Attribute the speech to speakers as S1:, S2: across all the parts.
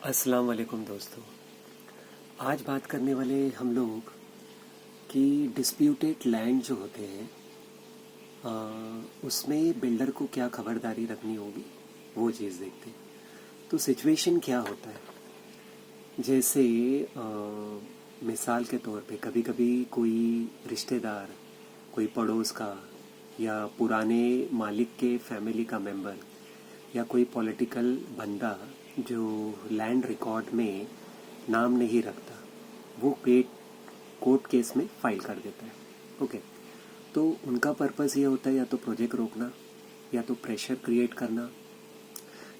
S1: अस्सलाम वालेकुम दोस्तों। आज बात करने वाले हम लोग कि डिस्प्यूटेड लैंड जो होते हैं उसमें बिल्डर को क्या खबरदारी रखनी होगी, वो चीज़ देखते हैं। तो सिचुएशन क्या होता है, जैसे मिसाल के तौर पे कभी कभी कोई रिश्तेदार, कोई पड़ोस का या पुराने मालिक के फैमिली का मेंबर या कोई पॉलिटिकल बंदा जो लैंड रिकॉर्ड में नाम नहीं रखता, वो कोर्ट केस में फाइल कर देता है। ओके, तो उनका पर्पस ये होता है या तो प्रोजेक्ट रोकना, या तो प्रेशर क्रिएट करना,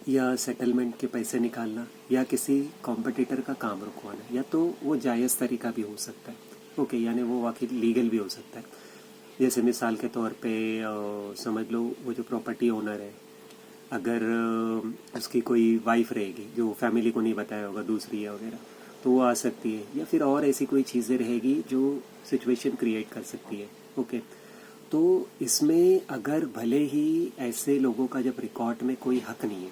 S1: या सेटलमेंट के पैसे निकालना, या किसी कॉम्पिटिटर का काम रुकवाना, या तो वो जायज़ तरीका भी हो सकता है। ओके, यानी वो वाकई लीगल भी हो सकता है। जैसे मिसाल के तौर पे समझ लो वो जो प्रॉपर्टी ओनर है, अगर उसकी कोई वाइफ रहेगी जो फैमिली को नहीं बताया होगा, दूसरी है वगैरह, तो वो आ सकती है, या फिर और ऐसी कोई चीज़ें रहेगी जो सिचुएशन क्रिएट कर सकती है। ओके, तो इसमें अगर भले ही ऐसे लोगों का जब रिकॉर्ड में कोई हक नहीं है,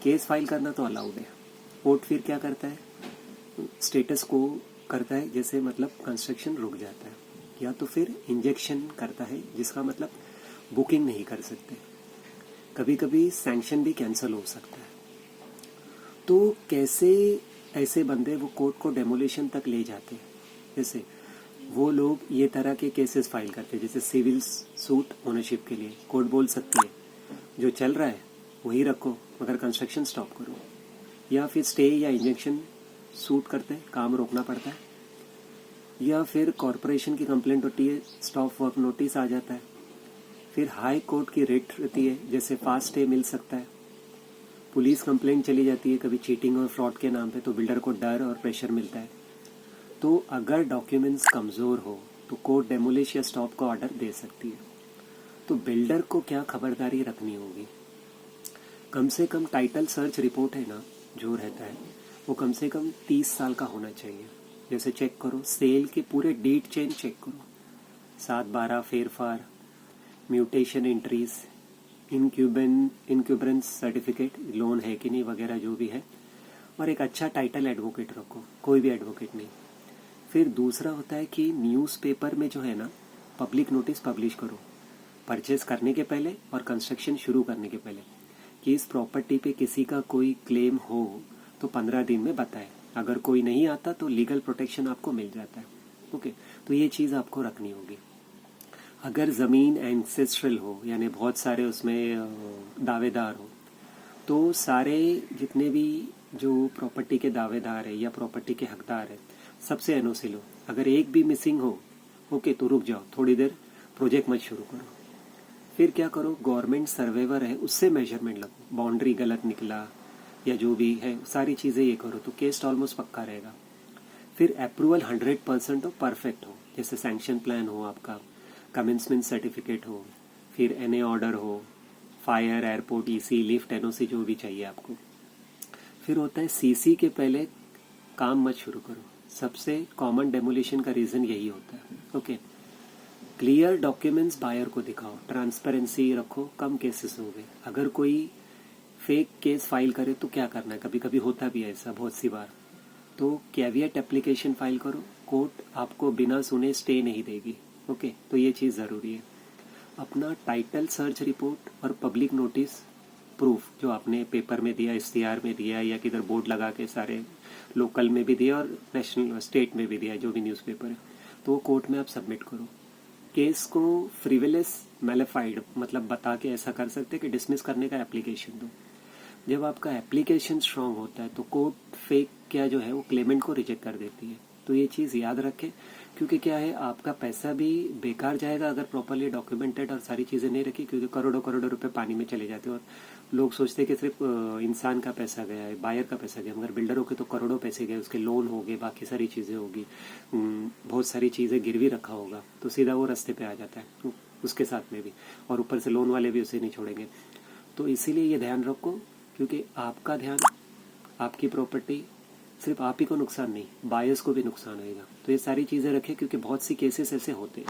S1: केस फाइल करना तो अलाउड है। कोर्ट फिर क्या करता है, स्टेटस को करता है, जैसे मतलब कंस्ट्रक्शन रुक जाता है, या तो फिर इंजेक्शन करता है, जिसका मतलब बुकिंग नहीं कर सकते। कभी कभी सैंक्शन भी कैंसिल हो सकता है। तो कैसे ऐसे बंदे वो कोर्ट को डेमोलिशन तक ले जाते हैं। जैसे वो लोग ये तरह के केसेस फाइल करते हैं, जैसे सिविल सूट ओनरशिप के लिए कोर्ट बोल सकती है जो चल रहा है वही रखो मगर कंस्ट्रक्शन स्टॉप करो, या फिर स्टे या इंजेक्शन सूट करते हैं, काम रोकना पड़ता है, या फिर कॉरपोरेशन की कंप्लेंट होती है, स्टॉप वर्क नोटिस आ जाता है, फिर हाई कोर्ट की रेट रहती है, जैसे फास्ट स्टे मिल सकता है, पुलिस कंप्लेंट चली जाती है कभी चीटिंग और फ्रॉड के नाम पे, तो बिल्डर को डर और प्रेशर मिलता है। तो अगर डॉक्यूमेंट्स कमज़ोर हो तो कोर्ट डेमोलिश या स्टॉप का ऑर्डर दे सकती है। तो बिल्डर को क्या खबरदारी रखनी होगी, कम से कम टाइटल सर्च रिपोर्ट है ना जो रहता है, वो कम से कम 30 साल का होना चाहिए। जैसे चेक करो सेल के पूरे डेट चेन चेक करो, 7/12 फेरफार, म्यूटेशन एंट्रीज, इनक्यूबरेंस सर्टिफिकेट, लोन है कि नहीं वगैरह जो भी है, और एक अच्छा टाइटल एडवोकेट रखो, कोई भी एडवोकेट नहीं। फिर दूसरा होता है कि न्यूज़पेपर में जो है ना पब्लिक नोटिस पब्लिश करो, परचेज करने के पहले और कंस्ट्रक्शन शुरू करने के पहले, कि इस प्रॉपर्टी पे किसी का कोई क्लेम हो तो 15 दिन में बताए, अगर कोई नहीं आता तो लीगल प्रोटेक्शन आपको मिल जाता है। ओके, तो ये चीज़ आपको रखनी होगी। अगर ज़मीन एंसेस्ट्रल हो, यानी बहुत सारे उसमें दावेदार हो, तो सारे जितने भी जो प्रॉपर्टी के दावेदार है या प्रॉपर्टी के हकदार है, सबसे एनओसी लो। अगर एक भी मिसिंग हो, ओके, तो रुक जाओ थोड़ी देर, प्रोजेक्ट मत शुरू करो। फिर क्या करो, गवर्नमेंट सर्वेवर है उससे मेजरमेंट लगो, बाउंड्री गलत निकला या जो भी है सारी चीज़ें ये करो, तो केस ऑलमोस्ट पक्का रहेगा। फिर अप्रूवल 100% हो, परफेक्ट हो, जैसे सैंक्शन प्लान हो आपका, कमेंसमेंट सर्टिफिकेट हो, फिर एनए ऑर्डर हो, fire, airport, EC, lift, NOC जो भी चाहिए आपको। फिर होता है सीसी के पहले काम मत शुरू करो, सबसे कॉमन डेमोलिशन का रीज़न यही होता है। ओके, क्लियर डॉक्यूमेंट्स बायर को दिखाओ, ट्रांसपेरेंसी रखो, कम केसेस हो गए। अगर कोई फेक केस फाइल करे तो क्या करना है, कभी कभी होता भी है ऐसा बहुत सी बार, तो कैविएट एप्लीकेशन फाइल करो, कोर्ट आपको बिना सुने स्टे नहीं देगी। ओके, तो ये चीज़ ज़रूरी है। अपना टाइटल सर्च रिपोर्ट और पब्लिक नोटिस प्रूफ जो आपने पेपर में दिया, इश्तिहार में दिया, या किधर बोर्ड लगा के सारे लोकल में भी दिया और नेशनल स्टेट में भी दिया, जो भी न्यूज़पेपर है, तो वो कोर्ट में आप सबमिट करो। केस को फ्रिविलेस मैलिफाइड मतलब बता के ऐसा कर सकते कि डिसमिस करने का एप्लीकेशन दो। जब आपका एप्लीकेशन स्ट्रांग होता है तो कोर्ट फेक क्या जो है वो क्लेमेंट को रिजेक्ट कर देती है। तो ये चीज़ याद रखें, क्योंकि क्या है आपका पैसा भी बेकार जाएगा अगर प्रॉपरली डॉक्यूमेंटेड और सारी चीज़ें नहीं रखी, क्योंकि करोड़ों करोड़ों रुपए पानी में चले जाते हैं और लोग सोचते हैं कि सिर्फ इंसान का पैसा गया है, बायर का पैसा गया, मगर बिल्डरों के तो करोड़ों पैसे गए, उसके लोन हो गए, बाकी सारी चीज़ें होगी, बहुत सारी चीज़ें गिरवी रखा होगा, तो सीधा वो रास्ते पे आ जाता है उसके साथ में भी, और ऊपर से लोन वाले भी उसे नहीं छोड़ेंगे। तो इसीलिए ये ध्यान रखो, क्योंकि आपका ध्यान, आपकी प्रॉपर्टी, सिर्फ आप ही को नुकसान नहीं, बायर्स को भी नुकसान होगा। तो ये सारी चीज़ें रखें, क्योंकि बहुत सी केसेस ऐसे होते हैं।